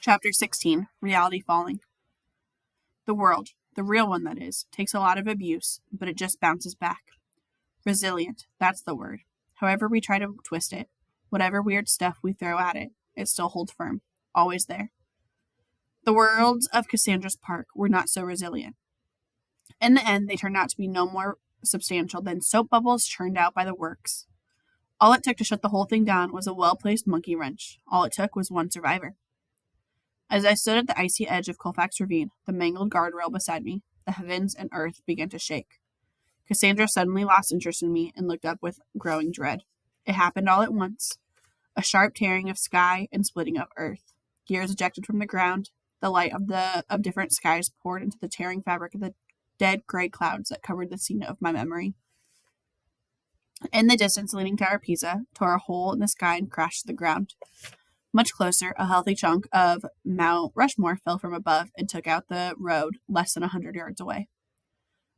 Chapter 16, Reality Falling. The world, the real one that is, takes a lot of abuse, but it just bounces back. Resilient, that's the word. However we try to twist it, whatever weird stuff we throw at it, it still holds firm, always there. The worlds of Cassandra's park were not so resilient. In the end, they turned out to be no more substantial than soap bubbles churned out by the works. All it took to shut the whole thing down was a well-placed monkey wrench. All it took was one survivor. As I stood at the icy edge of Colfax Ravine, the mangled guardrail beside me, the heavens and earth began to shake. Cassandra suddenly lost interest in me and looked up with growing dread. It happened all at once. A sharp tearing of sky and splitting of earth. Gears ejected from the ground. The light of different skies poured into the tearing fabric of the dead gray clouds that covered the scene of my memory. In the distance, Leaning Tower Pisa tore a hole in the sky and crashed to the ground. Much closer, a healthy chunk of Mount Rushmore fell from above and took out the road less than 100 yards away.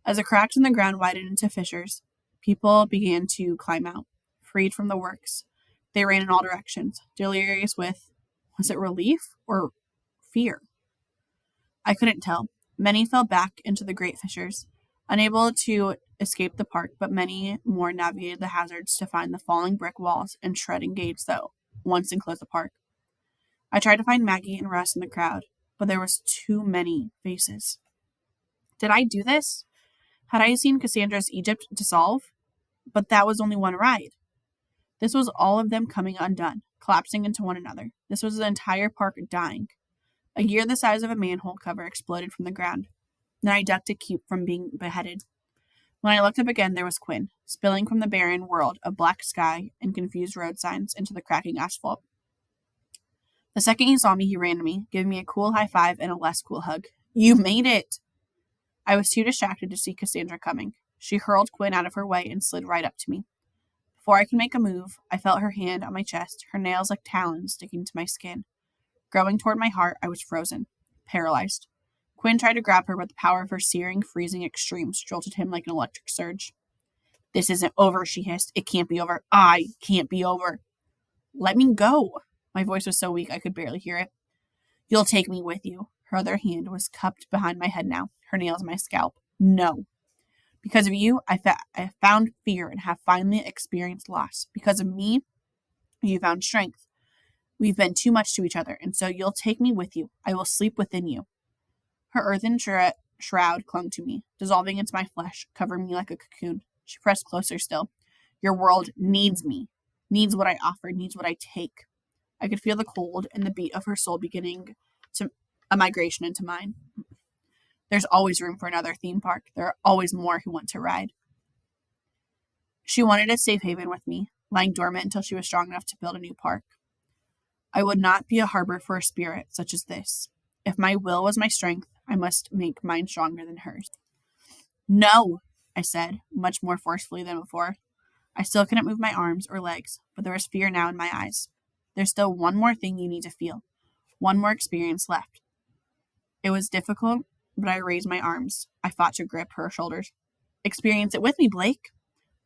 As the cracks in the ground widened into fissures, people began to climb out, freed from the works. They ran in all directions, delirious with, was it relief or fear? I couldn't tell. Many fell back into the great fissures, unable to escape the park, but many more navigated the hazards to find the falling brick walls and shredding gates that once enclosed the park. I tried to find Maggie and Russ in the crowd, but there was too many faces. Did I do this? Had I seen Cassandra's Egypt dissolve? But that was only one ride. This was all of them coming undone, collapsing into one another. This was the entire park dying. A gear the size of a manhole cover exploded from the ground. Then I ducked to keep from being beheaded. When I looked up again, there was Quinn, spilling from the barren world of black sky and confused road signs into the cracking asphalt. The second he saw me, he ran to me, giving me a cool high five and a less cool hug. You made it! I was too distracted to see Cassandra coming. She hurled Quinn out of her way and slid right up to me. Before I could make a move, I felt her hand on my chest, her nails like talons sticking to my skin. Growing toward my heart, I was frozen, paralyzed. Quinn tried to grab her, but the power of her searing, freezing extremes jolted him like an electric surge. This isn't over, she hissed. It can't be over. I can't be over. Let me go. My voice was so weak I could barely hear it. You'll take me with you. Her other hand was cupped behind my head now, her nails on my scalp. No. Because of you, I found fear and have finally experienced loss. Because of me, you found strength. We've been too much to each other, and so you'll take me with you. I will sleep within you. Her earthen shroud clung to me, dissolving into my flesh, covering me like a cocoon. She pressed closer still. Your world needs me, needs what I offer, needs what I take. I could feel the cold and the beat of her soul beginning to a migration into mine. There's always room for another theme park. There are always more who want to ride. She wanted a safe haven with me, lying dormant until she was strong enough to build a new park. I would not be a harbor for a spirit such as this. If my will was my strength, I must make mine stronger than hers. No, I said, much more forcefully than before. I still couldn't move my arms or legs, but there was fear now in my eyes. There's still one more thing you need to feel, one more experience left. It was difficult, but I raised my arms. I fought to grip her shoulders. Experience it with me, Blake.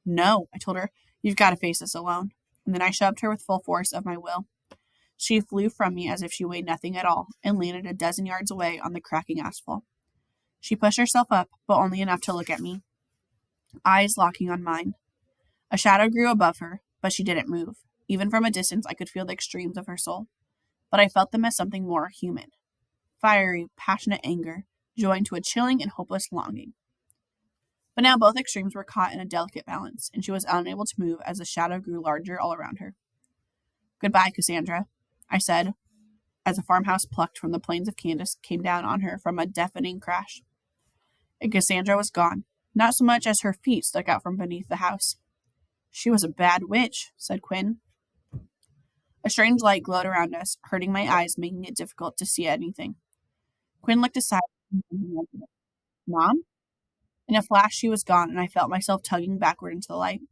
No, I told her, you've got to face this alone. And then I shoved her with full force of my will. She flew from me as if she weighed nothing at all and landed a dozen yards away on the cracking asphalt. She pushed herself up, but only enough to look at me, eyes locking on mine. A shadow grew above her, but she didn't move. Even from a distance, I could feel the extremes of her soul. But I felt them as something more human. Fiery, passionate anger, joined to a chilling and hopeless longing. But now both extremes were caught in a delicate balance, and she was unable to move as the shadow grew larger all around her. Goodbye, Cassandra, I said, as a farmhouse plucked from the plains of Candace came down on her from a deafening crash. And Cassandra was gone, not so much as her feet stuck out from beneath the house. She was a bad witch, said Quinn. A strange light glowed around us, hurting my eyes, making it difficult to see anything. Quinn looked aside. Mom? In a flash, she was gone, and I felt myself tugging backward into the light.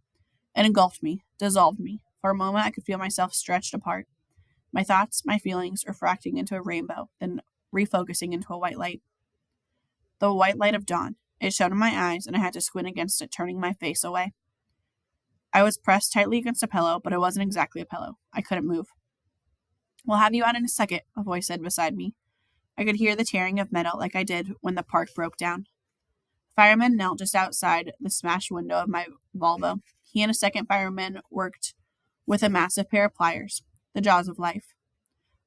It engulfed me, dissolved me. For a moment, I could feel myself stretched apart. My thoughts, my feelings, refracting into a rainbow, then refocusing into a white light. The white light of dawn. It shone in my eyes, and I had to squint against it, turning my face away. I was pressed tightly against a pillow, but it wasn't exactly a pillow. I couldn't move. "We'll have you out in a second," a voice said beside me. I could hear the tearing of metal like I did when the park broke down. A fireman knelt just outside the smashed window of my Volvo. He and a second fireman worked with a massive pair of pliers, the jaws of life.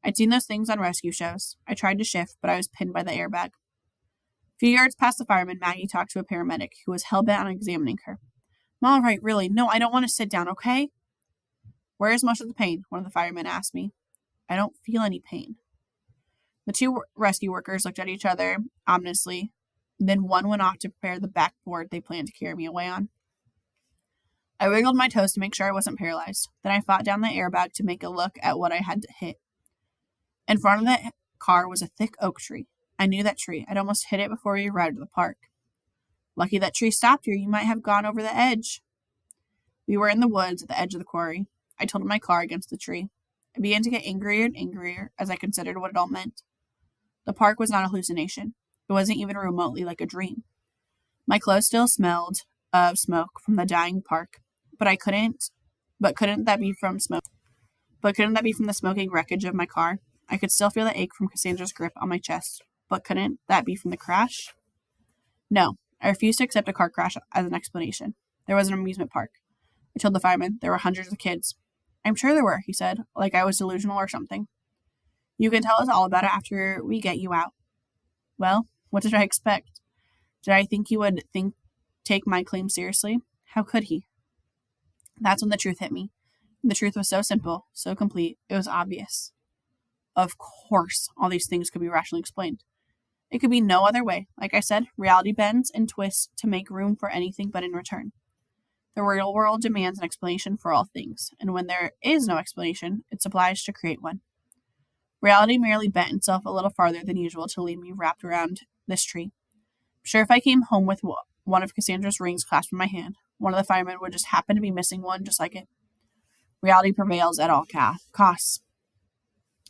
I'd seen those things on rescue shows. I tried to shift, but I was pinned by the airbag. A few yards past the fireman, Maggie talked to a paramedic who was hell-bent on examining her. "I'm all right, really. No, I don't want to sit down, okay?" "Where is most of the pain?" one of the firemen asked me. "I don't feel any pain." The two rescue workers looked at each other ominously. Then one went off to prepare the backboard they planned to carry me away on. I wiggled my toes to make sure I wasn't paralyzed. Then I fought down the airbag to make a look at what I had to hit. In front of the car was a thick oak tree. I knew that tree. I'd almost hit it before we arrived at the park. "Lucky that tree stopped you. You might have gone over the edge." We were in the woods at the edge of the quarry. I tilted my car against the tree. I began to get angrier and angrier as I considered what it all meant. The park was not a hallucination. It wasn't even remotely like a dream. My clothes still smelled of smoke from the dying park, but couldn't that be from smoke? But couldn't that be from the smoking wreckage of my car? I could still feel the ache from Cassandra's grip on my chest, but couldn't that be from the crash? No, I refused to accept a car crash as an explanation. There was an amusement park. I told the fireman there were hundreds of kids. "I'm sure there were," he said, like I was delusional or something. "You can tell us all about it after we get you out." Well, what did I expect? Did I think he would take my claim seriously? How could he? That's when the truth hit me. The truth was so simple, so complete, it was obvious. Of course, all these things could be rationally explained. It could be no other way. Like I said, reality bends and twists to make room for anything but in return. The real world demands an explanation for all things, and when there is no explanation, it's obliged to create one. Reality merely bent itself a little farther than usual to leave me wrapped around this tree. I'm sure if I came home with one of Cassandra's rings clasped in my hand, one of the firemen would just happen to be missing one just like it. Reality prevails at all costs.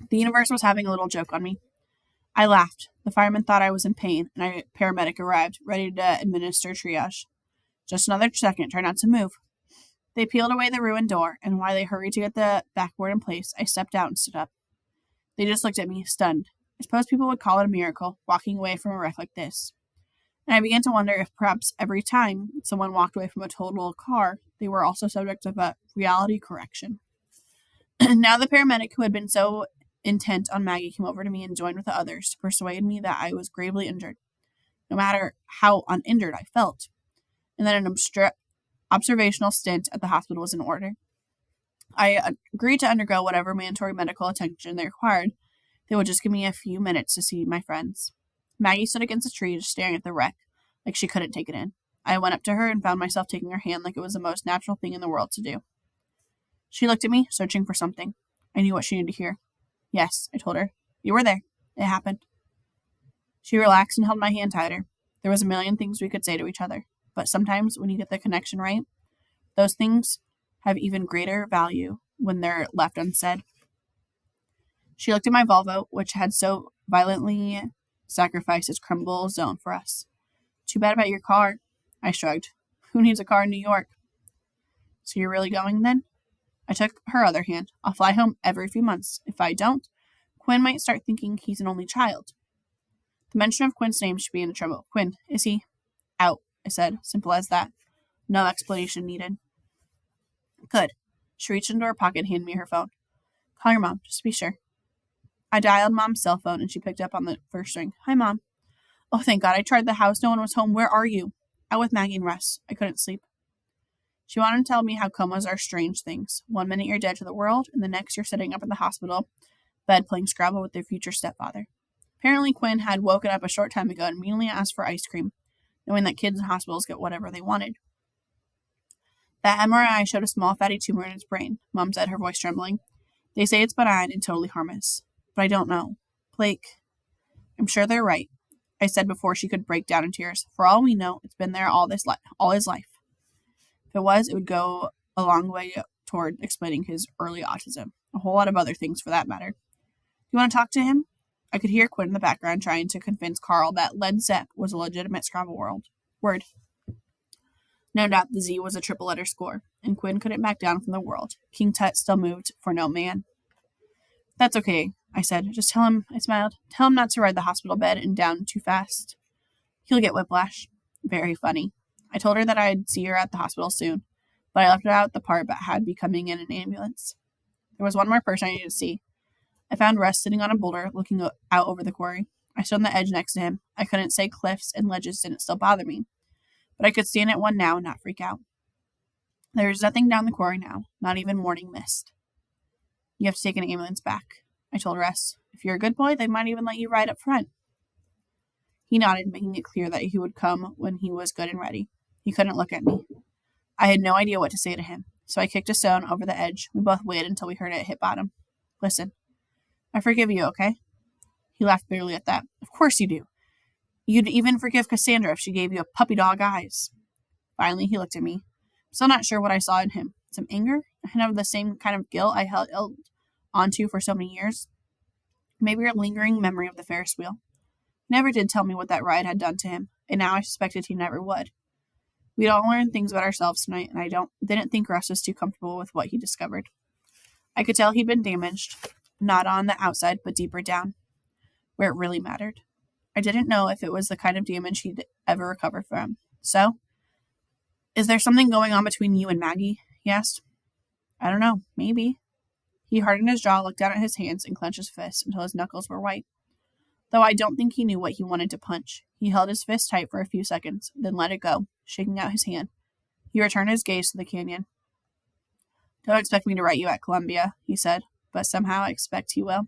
The universe was having a little joke on me. I laughed. The fireman thought I was in pain, and a paramedic arrived, ready to administer triage. "Just another second. Try not to move." They peeled away the ruined door, and while they hurried to get the backboard in place, I stepped out and stood up. They just looked at me, stunned. I suppose people would call it a miracle, walking away from a wreck like this. And I began to wonder if perhaps every time someone walked away from a total car, they were also subject of a reality correction. Now the paramedic who had been so intent on Maggie came over to me and joined with the others to persuade me that I was gravely injured, no matter how uninjured I felt, and that an observational stint at the hospital was in order. I agreed to undergo whatever mandatory medical attention they required. They would just give me a few minutes to see my friends. Maggie stood against a tree, just staring at the wreck, like she couldn't take it in. I went up to her and found myself taking her hand like it was the most natural thing in the world to do. She looked at me, searching for something. I knew what she needed to hear. "Yes," I told her. "You were there. It happened." She relaxed and held my hand tighter. There was a million things we could say to each other, but sometimes when you get the connection right, those things have even greater value when they're left unsaid. She looked at my Volvo, which had so violently sacrificed its crumble zone for us. "Too bad about your car." I shrugged. "Who needs a car in New York?" "So you're really going then?" I took her other hand. "I'll fly home every few months. If I don't, Quinn might start thinking he's an only child." The mention of Quinn's name should be in trouble. "Quinn, is he?" "Out," I said. Simple as that. No explanation needed. Good. She reached into her pocket and handed me her phone. "Call your mom, just to be sure." I dialed Mom's cell phone and she picked up on the first ring. "Hi, Mom." "Oh, thank God. I tried the house. No one was home. Where are you?" "Out with Maggie and Russ. I couldn't sleep." She wanted to tell me how comas are strange things. One minute you're dead to the world, and the next you're sitting up in the hospital bed playing Scrabble with their future stepfather. Apparently Quinn had woken up a short time ago and immediately asked for ice cream, knowing that kids in hospitals get whatever they wanted. That MRI showed a small fatty tumor in its brain, Mom said, her voice trembling. "They say it's benign and totally harmless. But I don't know. Blake." "I'm sure they're right," I said before she could break down in tears. "For all we know, it's been there all his life. If it was, it would go a long way toward explaining his early autism. A whole lot of other things, for that matter. You want to talk to him?" I could hear Quinn in the background trying to convince Carl that Led Zepp was a legitimate Scrabble word. No doubt the Z was a triple-letter score, and Quinn couldn't back down from the world. King Tut still moved for no man. That's okay, I said. Just tell him, I smiled. Tell him not to ride the hospital bed and down too fast. He'll get whiplash. Very funny. I told her that I'd see her at the hospital soon, but I left out the part about had be coming in an ambulance. There was one more person I needed to see. I found Russ sitting on a boulder looking out over the quarry. I stood on the edge next to him. I couldn't say cliffs and ledges didn't still bother me, but I could stand at one now and not freak out. There was nothing down the quarry now, not even morning mist. You have to take an ambulance back, I told Russ. If you're a good boy, they might even let you ride up front. He nodded, making it clear that he would come when he was good and ready. He couldn't look at me. I had no idea what to say to him, so I kicked a stone over the edge. We both waited until we heard it hit bottom. Listen, I forgive you, okay? He laughed bitterly at that. Of course you do. You'd even forgive Cassandra if she gave you a puppy dog eyes. Finally, he looked at me. I'm still not sure what I saw in him. Some anger? And of the same kind of guilt I held onto for so many years. Maybe a lingering memory of the Ferris wheel. He never did tell me what that ride had done to him, and now I suspected he never would. We'd all learned things about ourselves tonight, and I didn't think Russ was too comfortable with what he discovered. I could tell he'd been damaged, not on the outside, but deeper down, where it really mattered. I didn't know if it was the kind of damage he'd ever recover from. So, is there something going on between you and Maggie? He asked. I don't know. Maybe. He hardened his jaw, looked down at his hands, and clenched his fists until his knuckles were white. Though I don't think he knew what he wanted to punch. He held his fist tight for a few seconds, then let it go, shaking out his hand. He returned his gaze to the canyon. Don't expect me to write you at Columbia, he said, but somehow I expect he will.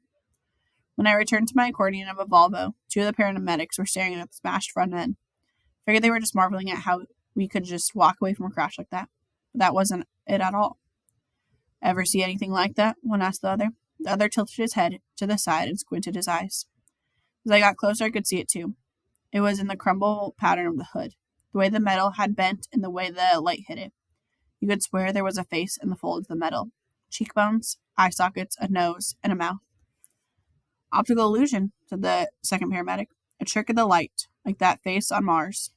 When I returned to my accordion of a Volvo, two of the paramedics were staring at the smashed front end. I figured they were just marveling at how we could just walk away from a crash like that. But that wasn't it at all. Ever see anything like that? One asked the other. The other tilted his head to the side and squinted his eyes. As I got closer, I could see it too. It was in the crumble pattern of the hood, the way the metal had bent and the way the light hit it. You could swear there was a face in the folds of the metal. Cheekbones, eye sockets, a nose, and a mouth. Optical illusion, said the second paramedic. A trick of the light, like that face on Mars.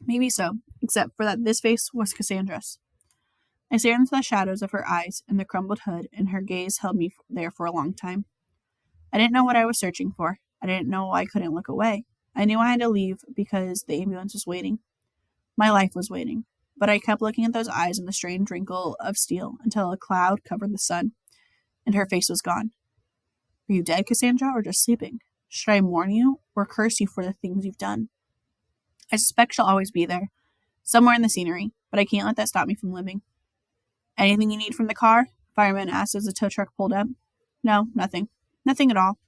Maybe so, except for that this face was Cassandra's. I stared into the shadows of her eyes and the crumbled hood, and her gaze held me there for a long time. I didn't know what I was searching for. I didn't know I couldn't look away. I knew I had to leave because the ambulance was waiting. My life was waiting. But I kept looking at those eyes in the strange wrinkle of steel until a cloud covered the sun, and her face was gone. Are you dead, Cassandra, or just sleeping? Should I mourn you or curse you for the things you've done? I suspect she'll always be there, somewhere in the scenery, but I can't let that stop me from living. Anything you need from the car? Fireman asked as the tow truck pulled up. No, nothing. Nothing at all.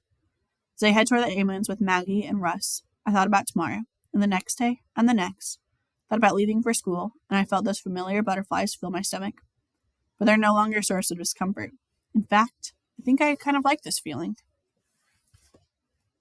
As I head toward the ambulance with Maggie and Russ, I thought about tomorrow, and the next day, and the next. Thought about leaving for school, and I felt those familiar butterflies fill my stomach. But they're no longer a source of discomfort. In fact, I think I kind of like this feeling.